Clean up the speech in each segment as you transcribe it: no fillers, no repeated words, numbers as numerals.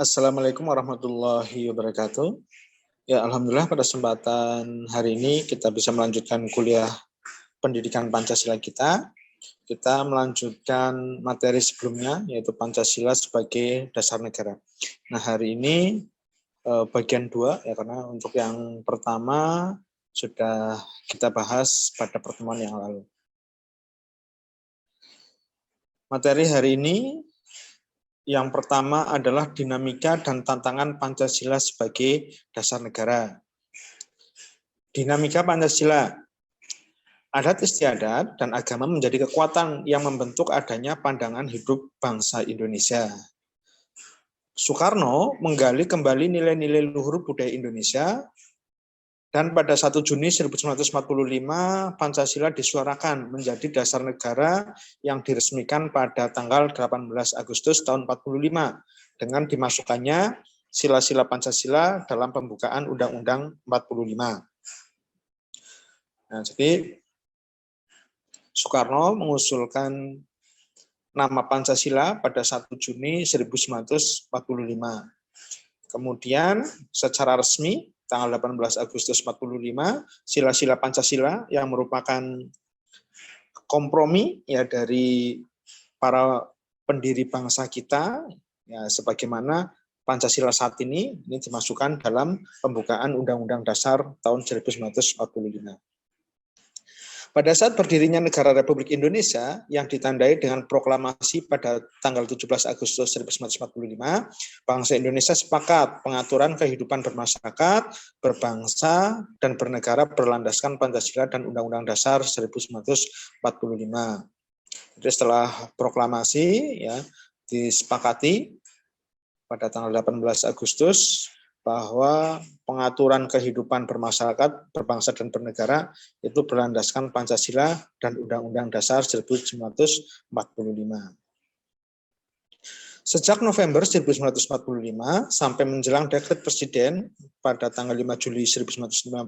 Assalamualaikum warahmatullahi wabarakatuh. Ya, alhamdulillah pada kesempatan hari ini kita bisa melanjutkan kuliah pendidikan Pancasila kita. Kita melanjutkan materi sebelumnya, yaitu Pancasila sebagai dasar negara. Nah, hari ini bagian 2, ya, karena untuk yang pertama sudah kita bahas pada pertemuan yang lalu. Materi hari ini yang pertama adalah dinamika dan tantangan Pancasila sebagai dasar negara. Dinamika Pancasila. Adat istiadat dan agama menjadi kekuatan yang membentuk adanya pandangan hidup bangsa Indonesia. Soekarno menggali kembali nilai-nilai luhur budaya Indonesia, dan pada 1 Juni 1945 Pancasila disuarakan menjadi dasar negara yang diresmikan pada tanggal 18 Agustus tahun 45 dengan dimasukkannya sila-sila Pancasila dalam pembukaan Undang-Undang 45. Nah, jadi Soekarno mengusulkan nama Pancasila pada 1 Juni 1945. Kemudian secara resmi tanggal 18 Agustus 45, sila-sila Pancasila yang merupakan kompromi ya dari para pendiri bangsa kita, ya, sebagaimana Pancasila saat ini dimasukkan dalam pembukaan Undang-Undang Dasar tahun 1945. Pada saat berdirinya negara Republik Indonesia yang ditandai dengan proklamasi pada tanggal 17 Agustus 1945, bangsa Indonesia sepakat pengaturan kehidupan bermasyarakat, berbangsa, dan bernegara berlandaskan Pancasila dan Undang-Undang Dasar 1945. Jadi setelah proklamasi ya disepakati pada tanggal 18 Agustus bahwa pengaturan kehidupan bermasyarakat, berbangsa, dan bernegara itu berlandaskan Pancasila dan Undang-Undang Dasar 1945. Sejak November 1945 sampai menjelang dekret Presiden pada tanggal 5 Juli 1999,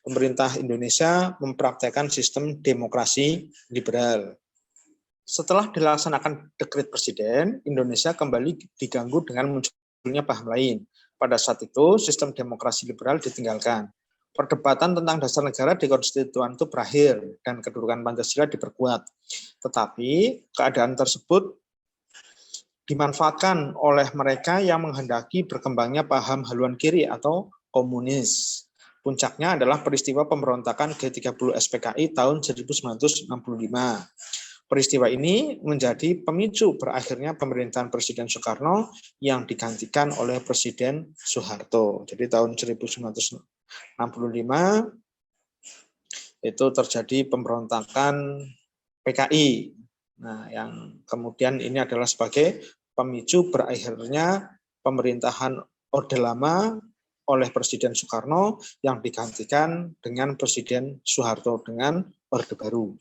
pemerintah Indonesia mempraktekkan sistem demokrasi liberal. Setelah dilaksanakan dekret Presiden, Indonesia kembali diganggu dengan munculnya paham lain. Pada saat itu, sistem demokrasi liberal ditinggalkan. Perdebatan tentang dasar negara di konstituan itu berakhir dan kedudukan Pancasila diperkuat. Tetapi keadaan tersebut dimanfaatkan oleh mereka yang menghendaki berkembangnya paham haluan kiri atau komunis. Puncaknya adalah peristiwa pemberontakan G30 SPKI tahun 1965. Peristiwa ini menjadi pemicu berakhirnya pemerintahan Presiden Soekarno yang digantikan oleh Presiden Soeharto. Jadi tahun 1965 itu terjadi pemberontakan PKI. Nah, yang kemudian ini adalah sebagai pemicu berakhirnya pemerintahan Orde Lama oleh Presiden Soekarno yang digantikan dengan Presiden Soeharto dengan Orde Baru.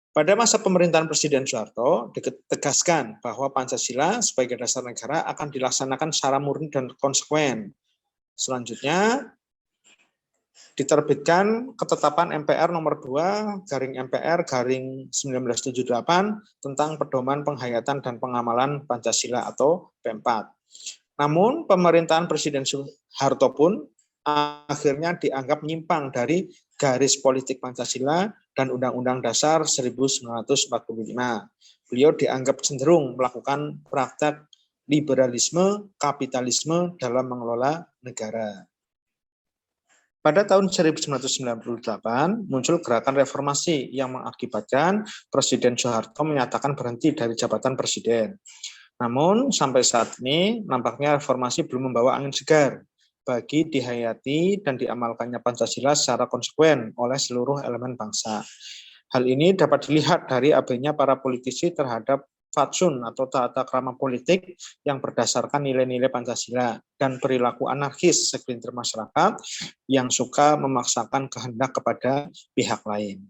Pada masa pemerintahan Presiden Soeharto ditegaskan bahwa Pancasila sebagai dasar negara akan dilaksanakan secara murni dan konsekuen. Selanjutnya diterbitkan ketetapan MPR nomor 2/MPR/1978 tentang pedoman penghayatan dan pengamalan Pancasila atau P4. Namun pemerintahan Presiden Soeharto pun akhirnya dianggap menyimpang dari garis politik Pancasila dan Undang-Undang Dasar 1945. Beliau dianggap cenderung melakukan praktek liberalisme, kapitalisme dalam mengelola negara. Pada tahun 1998 muncul gerakan reformasi yang mengakibatkan Presiden Soeharto menyatakan berhenti dari jabatan presiden. Namun sampai saat ini nampaknya reformasi belum membawa angin segar bagi dihayati dan diamalkannya Pancasila secara konsekuen oleh seluruh elemen bangsa. Hal ini dapat dilihat dari abainya para politisi terhadap fatsun atau tata krama politik yang berdasarkan nilai-nilai Pancasila dan perilaku anarkis segelintir masyarakat yang suka memaksakan kehendak kepada pihak lain.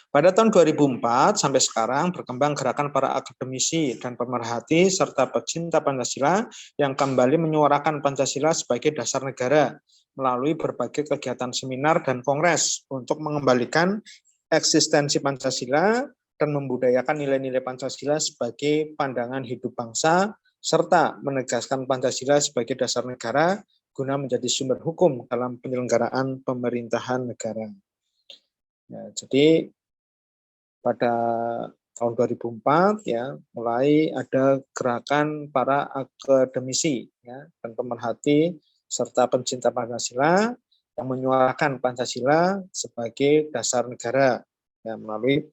Pada tahun 2004 sampai sekarang berkembang gerakan para akademisi dan pemerhati serta pecinta Pancasila yang kembali menyuarakan Pancasila sebagai dasar negara melalui berbagai kegiatan seminar dan kongres untuk mengembalikan eksistensi Pancasila dan membudayakan nilai-nilai Pancasila sebagai pandangan hidup bangsa serta menegaskan Pancasila sebagai dasar negara guna menjadi sumber hukum dalam penyelenggaraan pemerintahan negara. Ya, jadi pada tahun 2004 ya mulai ada gerakan para akademisi ya, dan pemerhati serta pencinta Pancasila yang menyuarakan Pancasila sebagai dasar negara ya, melalui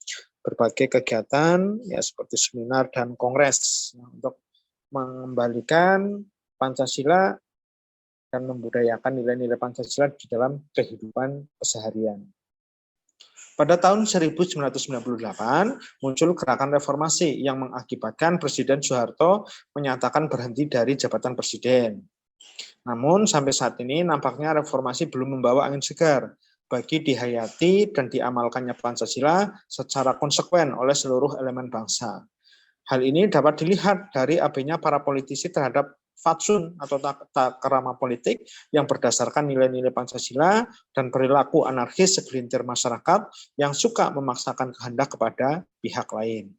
berbagai kegiatan ya seperti seminar dan kongres ya, untuk mengembalikan Pancasila dan membudayakan nilai-nilai Pancasila di dalam kehidupan keseharian. Pada tahun 1998 muncul gerakan reformasi yang mengakibatkan Presiden Soeharto menyatakan berhenti dari jabatan presiden. Namun sampai saat ini nampaknya reformasi belum membawa angin segar bagi dihayati dan diamalkannya Pancasila secara konsekuen oleh seluruh elemen bangsa. Hal ini dapat dilihat dari abainya para politisi terhadap fatsun atau takrama politik yang berdasarkan nilai-nilai Pancasila dan perilaku anarkis segelintir masyarakat yang suka memaksakan kehendak kepada pihak lain.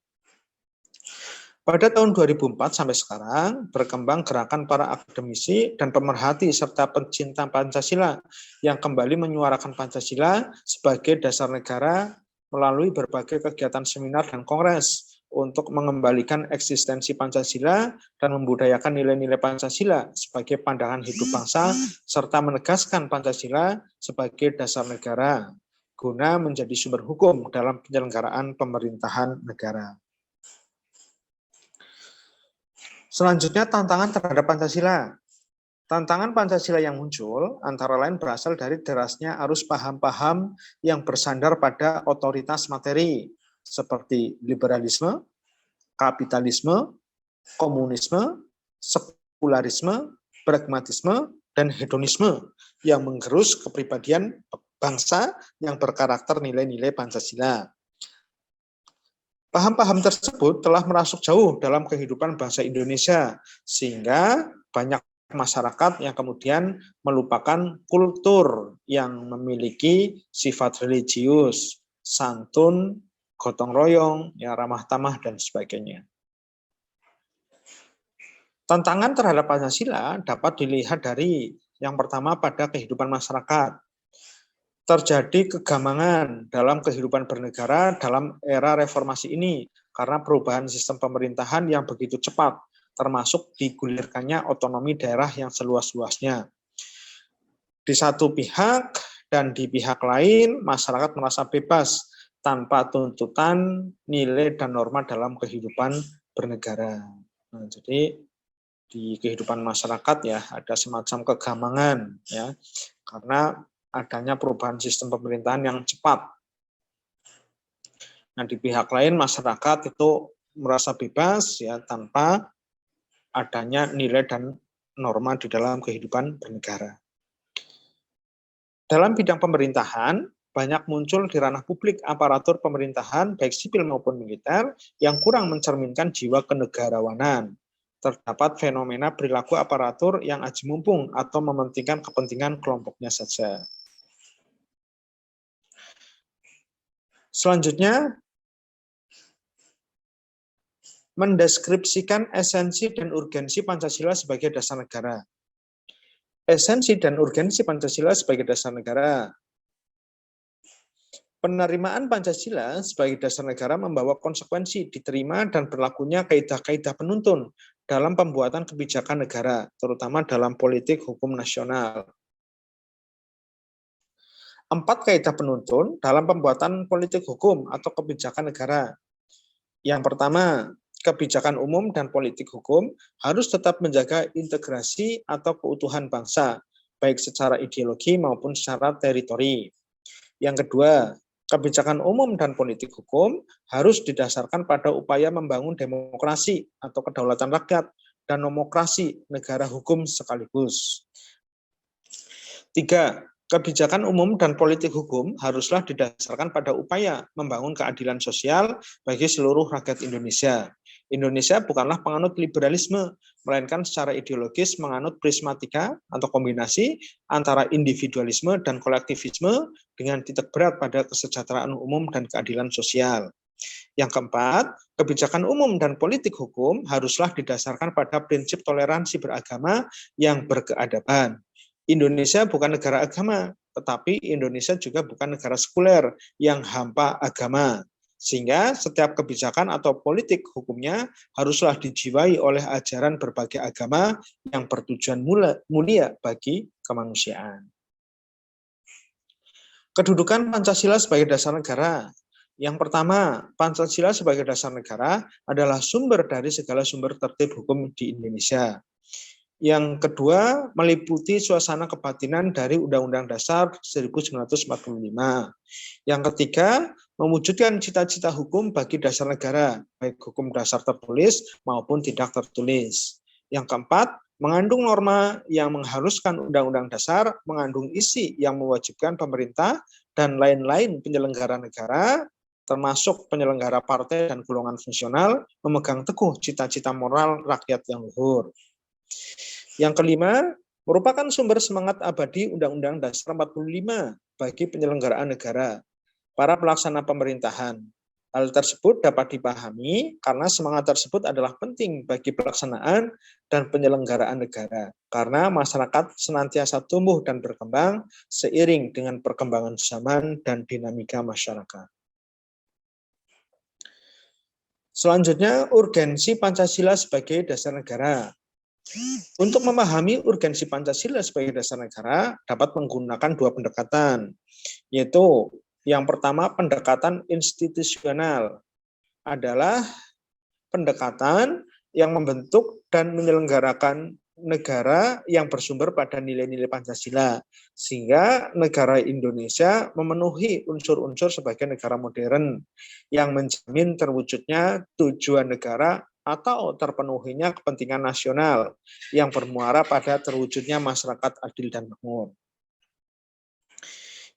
Pada tahun 2004 sampai sekarang berkembang gerakan para akademisi dan pemerhati serta pencinta Pancasila yang kembali menyuarakan Pancasila sebagai dasar negara melalui berbagai kegiatan seminar dan kongres untuk mengembalikan eksistensi Pancasila dan membudayakan nilai-nilai Pancasila sebagai pandangan hidup bangsa serta menegaskan Pancasila sebagai dasar negara guna menjadi sumber hukum dalam penyelenggaraan pemerintahan negara. Selanjutnya tantangan terhadap Pancasila. Tantangan Pancasila yang muncul antara lain berasal dari derasnya arus paham-paham yang bersandar pada otoritas materi seperti liberalisme, kapitalisme, komunisme, sekularisme, pragmatisme, dan hedonisme yang menggerus kepribadian bangsa yang berkarakter nilai-nilai Pancasila. Paham-paham tersebut telah merasuk jauh dalam kehidupan bangsa Indonesia, sehingga banyak masyarakat yang kemudian melupakan kultur yang memiliki sifat religius, santun, gotong royong, ya ramah tamah, dan sebagainya. Tantangan terhadap Pancasila dapat dilihat dari yang pertama pada kehidupan masyarakat. Terjadi kegamangan dalam kehidupan bernegara dalam era reformasi ini karena perubahan sistem pemerintahan yang begitu cepat, termasuk digulirkannya otonomi daerah yang seluas-luasnya. Di satu pihak dan di pihak lain, masyarakat merasa bebas tanpa tuntutan nilai dan norma dalam kehidupan bernegara. Nah, jadi di kehidupan masyarakat ya ada semacam kegamangan ya karena adanya perubahan sistem pemerintahan yang cepat. Nah, di pihak lain masyarakat itu merasa bebas ya tanpa adanya nilai dan norma di dalam kehidupan bernegara. Dalam bidang pemerintahan, banyak muncul di ranah publik aparatur pemerintahan, baik sipil maupun militer, yang kurang mencerminkan jiwa kenegarawanan. Terdapat fenomena perilaku aparatur yang aji mumpung atau mementingkan kepentingan kelompoknya saja. Selanjutnya, mendeskripsikan esensi dan urgensi Pancasila sebagai dasar negara. Esensi dan urgensi Pancasila sebagai dasar negara. Penerimaan Pancasila sebagai dasar negara membawa konsekuensi diterima dan berlakunya kaidah-kaidah penuntun dalam pembuatan kebijakan negara, terutama dalam politik hukum nasional. 4 kaidah penuntun dalam pembuatan politik hukum atau kebijakan negara. Yang pertama, kebijakan umum dan politik hukum harus tetap menjaga integrasi atau keutuhan bangsa, baik secara ideologi maupun secara teritori. Yang kedua, kebijakan umum dan politik hukum harus didasarkan pada upaya membangun demokrasi atau kedaulatan rakyat dan nomokrasi negara hukum sekaligus. 3. Kebijakan umum dan politik hukum haruslah didasarkan pada upaya membangun keadilan sosial bagi seluruh rakyat Indonesia. Indonesia bukanlah penganut liberalisme, melainkan secara ideologis menganut prismatika atau kombinasi antara individualisme dan kolektivisme dengan titik berat pada kesejahteraan umum dan keadilan sosial. Yang keempat, kebijakan umum dan politik hukum haruslah didasarkan pada prinsip toleransi beragama yang berkeadaban. Indonesia bukan negara agama, tetapi Indonesia juga bukan negara sekuler yang hampa agama. Sehingga setiap kebijakan atau politik hukumnya haruslah dijiwai oleh ajaran berbagai agama yang bertujuan mulia bagi kemanusiaan. Kedudukan Pancasila sebagai dasar negara. Yang pertama, Pancasila sebagai dasar negara adalah sumber dari segala sumber tertib hukum di Indonesia. Yang kedua, meliputi suasana kebatinan dari Undang-Undang Dasar 1945. Yang ketiga, mewujudkan cita-cita hukum bagi dasar negara, baik hukum dasar tertulis maupun tidak tertulis. Yang keempat, mengandung norma yang mengharuskan Undang-Undang Dasar, mengandung isi yang mewajibkan pemerintah dan lain-lain penyelenggara negara, termasuk penyelenggara partai dan golongan fungsional, memegang teguh cita-cita moral rakyat yang luhur. Yang kelima, merupakan sumber semangat abadi Undang-Undang Dasar 45 bagi penyelenggaraan negara, para pelaksana pemerintahan. Hal tersebut dapat dipahami karena semangat tersebut adalah penting bagi pelaksanaan dan penyelenggaraan negara, karena masyarakat senantiasa tumbuh dan berkembang seiring dengan perkembangan zaman dan dinamika masyarakat. Selanjutnya, urgensi Pancasila sebagai dasar negara. Untuk memahami urgensi Pancasila sebagai dasar negara, dapat menggunakan dua pendekatan, yaitu yang pertama, pendekatan institusional adalah pendekatan yang membentuk dan menyelenggarakan negara yang bersumber pada nilai-nilai Pancasila, sehingga negara Indonesia memenuhi unsur-unsur sebagai negara modern yang menjamin terwujudnya tujuan negara atau terpenuhinya kepentingan nasional yang bermuara pada terwujudnya masyarakat adil dan makmur.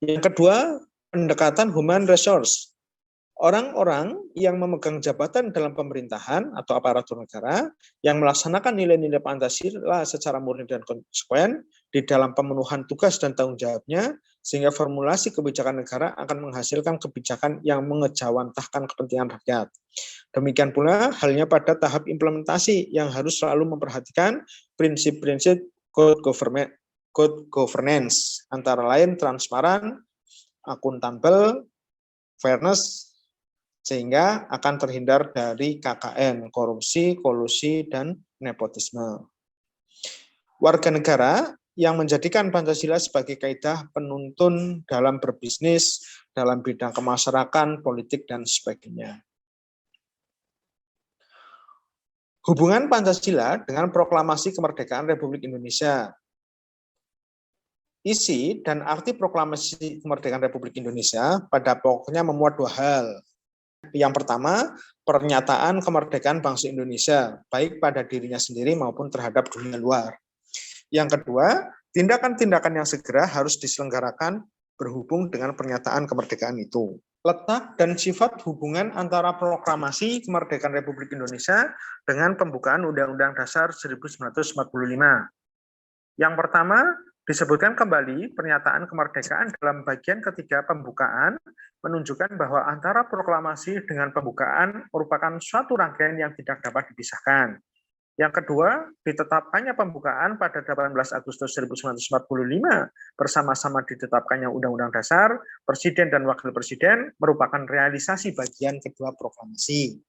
Yang kedua, pendekatan human resource. Orang-orang yang memegang jabatan dalam pemerintahan atau aparatur negara yang melaksanakan nilai-nilai Pancasila secara murni dan konsekuen di dalam pemenuhan tugas dan tanggung jawabnya, sehingga formulasi kebijakan negara akan menghasilkan kebijakan yang mengejawantahkan kepentingan rakyat. Demikian pula halnya pada tahap implementasi yang harus selalu memperhatikan prinsip-prinsip good governance, antara lain transparan, akuntabel, fairness, sehingga akan terhindar dari KKN, korupsi, kolusi, dan nepotisme. Warga negara yang menjadikan Pancasila sebagai kaidah penuntun dalam berbisnis, dalam bidang kemasyarakatan, politik, dan sebagainya. Hubungan Pancasila dengan proklamasi kemerdekaan Republik Indonesia. Isi dan arti proklamasi kemerdekaan Republik Indonesia pada pokoknya memuat dua hal. Yang pertama, pernyataan kemerdekaan bangsa Indonesia, baik pada dirinya sendiri maupun terhadap dunia luar. Yang kedua, tindakan-tindakan yang segera harus diselenggarakan berhubung dengan pernyataan kemerdekaan itu. Letak dan sifat hubungan antara proklamasi kemerdekaan Republik Indonesia dengan pembukaan Undang-Undang Dasar 1945. Yang pertama, disebutkan kembali pernyataan kemerdekaan dalam bagian ketiga pembukaan menunjukkan bahwa antara proklamasi dengan pembukaan merupakan suatu rangkaian yang tidak dapat dipisahkan. Yang kedua, ditetapkannya pembukaan pada 18 Agustus 1945 bersama-sama ditetapkannya Undang-Undang Dasar, Presiden dan Wakil Presiden merupakan realisasi bagian kedua proklamasi.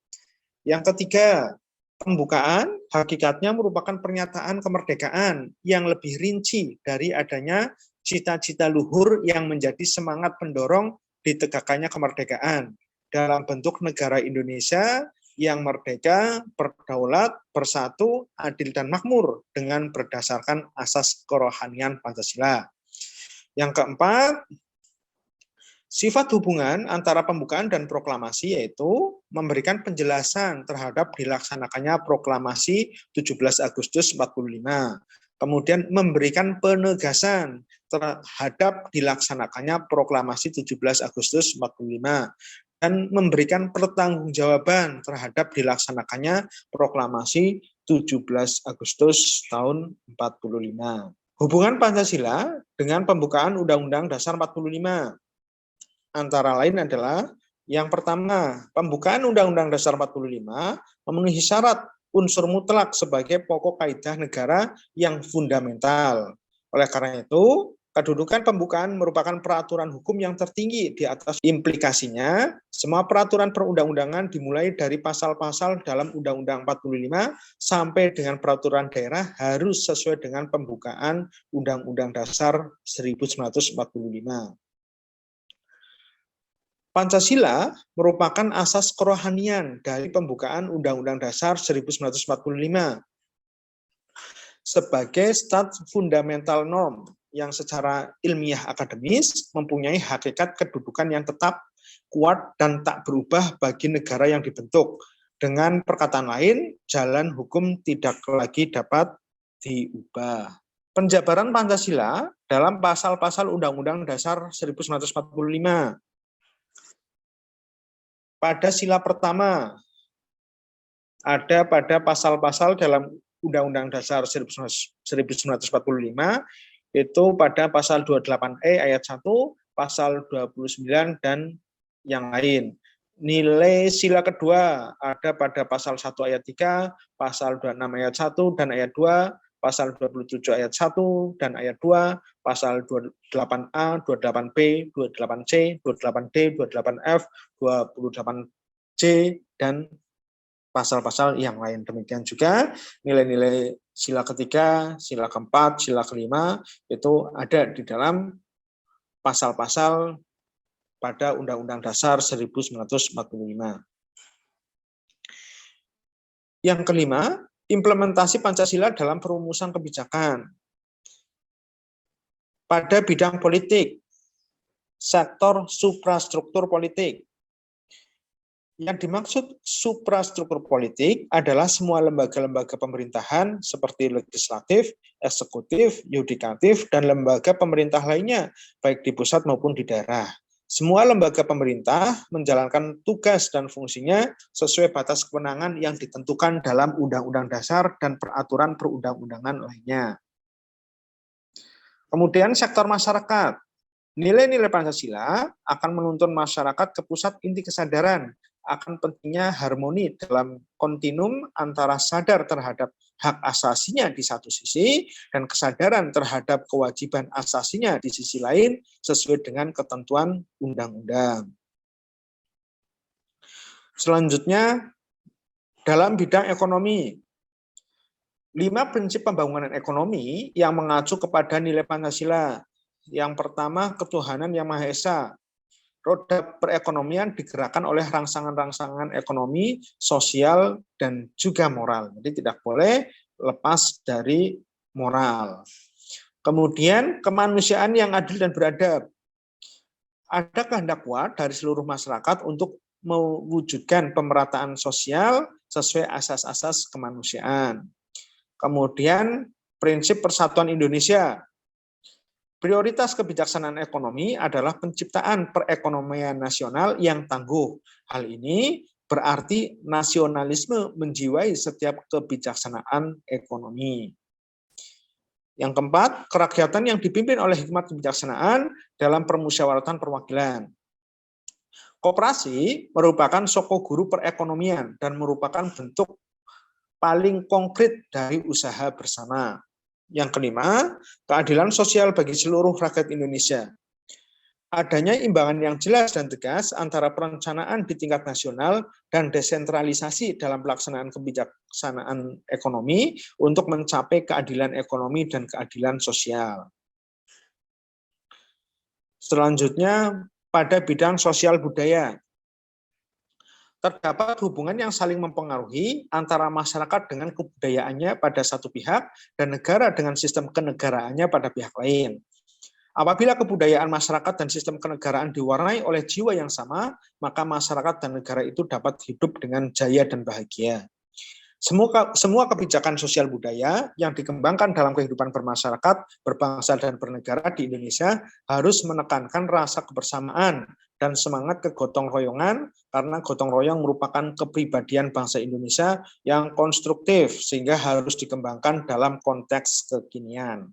Yang ketiga, pembukaan hakikatnya merupakan pernyataan kemerdekaan yang lebih rinci dari adanya cita-cita luhur yang menjadi semangat pendorong ditegakkannya kemerdekaan dalam bentuk negara Indonesia yang merdeka, berdaulat, bersatu, adil dan makmur dengan berdasarkan asas kerohanian Pancasila. Yang keempat, sifat hubungan antara pembukaan dan proklamasi yaitu memberikan penjelasan terhadap dilaksanakannya proklamasi 17 Agustus 45. Kemudian memberikan penegasan terhadap dilaksanakannya proklamasi 17 Agustus 45. Dan memberikan pertanggungjawaban terhadap dilaksanakannya proklamasi 17 Agustus tahun 45. Hubungan Pancasila dengan pembukaan Undang-Undang Dasar 45 antara lain adalah Yang pertama, pembukaan Undang-Undang Dasar 45 memenuhi syarat unsur mutlak sebagai pokok kaidah negara yang fundamental. Oleh karena itu, kedudukan pembukaan merupakan peraturan hukum yang tertinggi di atas implikasinya. Semua peraturan perundang-undangan dimulai dari pasal-pasal dalam Undang-Undang 45 sampai dengan peraturan daerah harus sesuai dengan pembukaan Undang-Undang Dasar 1945. Pancasila merupakan asas kerohanian dari pembukaan Undang-Undang Dasar 1945 sebagai stat fundamental norm yang secara ilmiah akademis mempunyai hakikat kedudukan yang tetap, kuat, dan tak berubah bagi negara yang dibentuk. Dengan perkataan lain, jalan hukum tidak lagi dapat diubah. Penjabaran Pancasila dalam pasal-pasal Undang-Undang Dasar 1945. Pada sila pertama, ada pada pasal-pasal dalam Undang-Undang Dasar 1945, itu pada pasal 28E ayat 1, pasal 29, dan yang lain. Nilai sila kedua ada pada pasal 1 ayat 3, pasal 26 ayat 1 dan ayat 2, pasal 27 ayat 1 dan ayat 2, pasal 28A, 28B, 28C, 28D, 28F, 28C, dan pasal-pasal yang lain. Demikian juga nilai-nilai sila ketiga, sila keempat, sila kelima, itu ada di dalam pasal-pasal pada Undang-Undang Dasar 1945. Yang kelima, implementasi Pancasila dalam perumusan kebijakan. Pada bidang politik, sektor suprastruktur politik. Yang dimaksud suprastruktur politik adalah semua lembaga-lembaga pemerintahan seperti legislatif, eksekutif, yudikatif, dan lembaga pemerintah lainnya, baik di pusat maupun di daerah. Semua lembaga pemerintah menjalankan tugas dan fungsinya sesuai batas kewenangan yang ditentukan dalam Undang-Undang Dasar dan peraturan perundang-undangan lainnya. Kemudian sektor masyarakat. Nilai-nilai Pancasila akan menuntun masyarakat ke pusat inti kesadaran akan pentingnya harmoni dalam kontinum antara sadar terhadap hak asasinya di satu sisi dan kesadaran terhadap kewajiban asasinya di sisi lain sesuai dengan ketentuan undang-undang. Selanjutnya, dalam bidang ekonomi, 5 prinsip pembangunan ekonomi yang mengacu kepada nilai Pancasila. Yang pertama, ketuhanan yang Maha Esa. Roda perekonomian digerakkan oleh rangsangan-rangsangan ekonomi, sosial, dan juga moral. Jadi tidak boleh lepas dari moral. Kemudian kemanusiaan yang adil dan beradab. Ada kehendak kuat dari seluruh masyarakat untuk mewujudkan pemerataan sosial sesuai asas-asas kemanusiaan. Kemudian prinsip persatuan Indonesia. Prioritas kebijaksanaan ekonomi adalah penciptaan perekonomian nasional yang tangguh. Hal ini berarti nasionalisme menjiwai setiap kebijaksanaan ekonomi. Yang keempat, kerakyatan yang dipimpin oleh hikmat kebijaksanaan dalam permusyawaratan perwakilan. Koperasi merupakan soko guru perekonomian dan merupakan bentuk paling konkret dari usaha bersama. Yang kelima, keadilan sosial bagi seluruh rakyat Indonesia. Adanya imbangan yang jelas dan tegas antara perencanaan di tingkat nasional dan desentralisasi dalam pelaksanaan kebijaksanaan ekonomi untuk mencapai keadilan ekonomi dan keadilan sosial. Selanjutnya, pada bidang sosial budaya. Terdapat hubungan yang saling mempengaruhi antara masyarakat dengan kebudayaannya pada satu pihak dan negara dengan sistem kenegaraannya pada pihak lain. Apabila kebudayaan masyarakat dan sistem kenegaraan diwarnai oleh jiwa yang sama, maka masyarakat dan negara itu dapat hidup dengan jaya dan bahagia. Semua kebijakan sosial budaya yang dikembangkan dalam kehidupan bermasyarakat, berbangsa, dan bernegara di Indonesia harus menekankan rasa kebersamaan dan semangat kegotong royongan, karena gotong royong merupakan kepribadian bangsa Indonesia yang konstruktif, sehingga harus dikembangkan dalam konteks kekinian.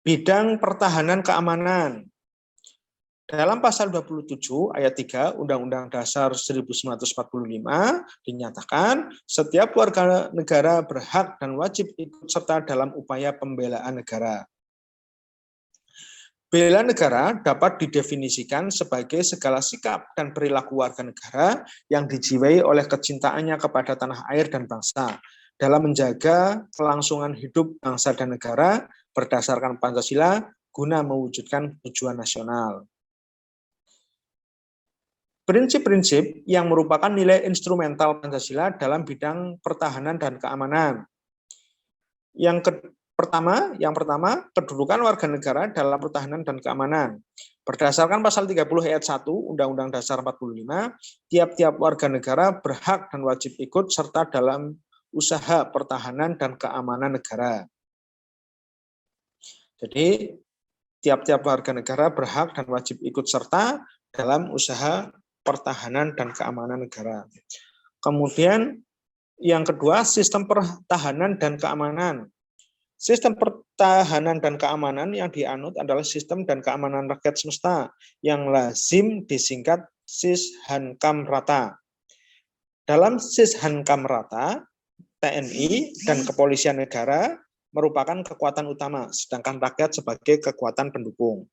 Bidang pertahanan keamanan. Dalam pasal 27 ayat 3 Undang-Undang Dasar 1945 dinyatakan setiap warga negara berhak dan wajib ikut serta dalam upaya pembelaan negara. Bela negara dapat didefinisikan sebagai segala sikap dan perilaku warga negara yang dijiwai oleh kecintaannya kepada tanah air dan bangsa dalam menjaga kelangsungan hidup bangsa dan negara berdasarkan Pancasila guna mewujudkan tujuan nasional. Prinsip-prinsip yang merupakan nilai instrumental Pancasila dalam bidang pertahanan dan keamanan. Yang pertama, kedudukan warga negara dalam pertahanan dan keamanan. Berdasarkan pasal 30 ayat 1 Undang-Undang Dasar 45, tiap-tiap warga negara berhak dan wajib ikut serta dalam usaha pertahanan dan keamanan negara. Jadi, tiap-tiap warga negara berhak dan wajib ikut serta dalam usaha pertahanan dan keamanan negara. Kemudian yang kedua, sistem pertahanan dan keamanan. Sistem pertahanan dan keamanan yang dianut adalah sistem dan keamanan rakyat semesta yang lazim disingkat Sishankam-Rata. Dalam Sishankam-Rata, TNI dan kepolisian negara merupakan kekuatan utama, sedangkan rakyat sebagai kekuatan pendukung.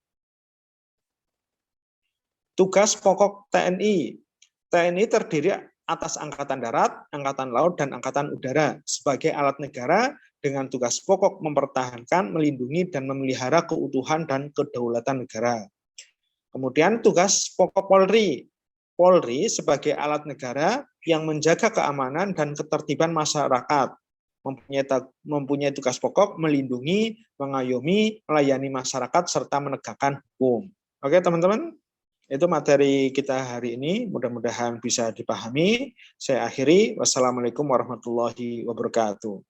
Tugas pokok TNI. TNI terdiri atas Angkatan Darat, Angkatan Laut, dan Angkatan Udara sebagai alat negara dengan tugas pokok mempertahankan, melindungi, dan memelihara keutuhan dan kedaulatan negara. Kemudian tugas pokok Polri. Polri sebagai alat negara yang menjaga keamanan dan ketertiban masyarakat. Mempunyai tugas pokok melindungi, mengayomi, melayani masyarakat, serta menegakkan hukum. Oke teman-teman? Itu materi kita hari ini, mudah-mudahan bisa dipahami. Saya akhiri, wassalamualaikum warahmatullahi wabarakatuh.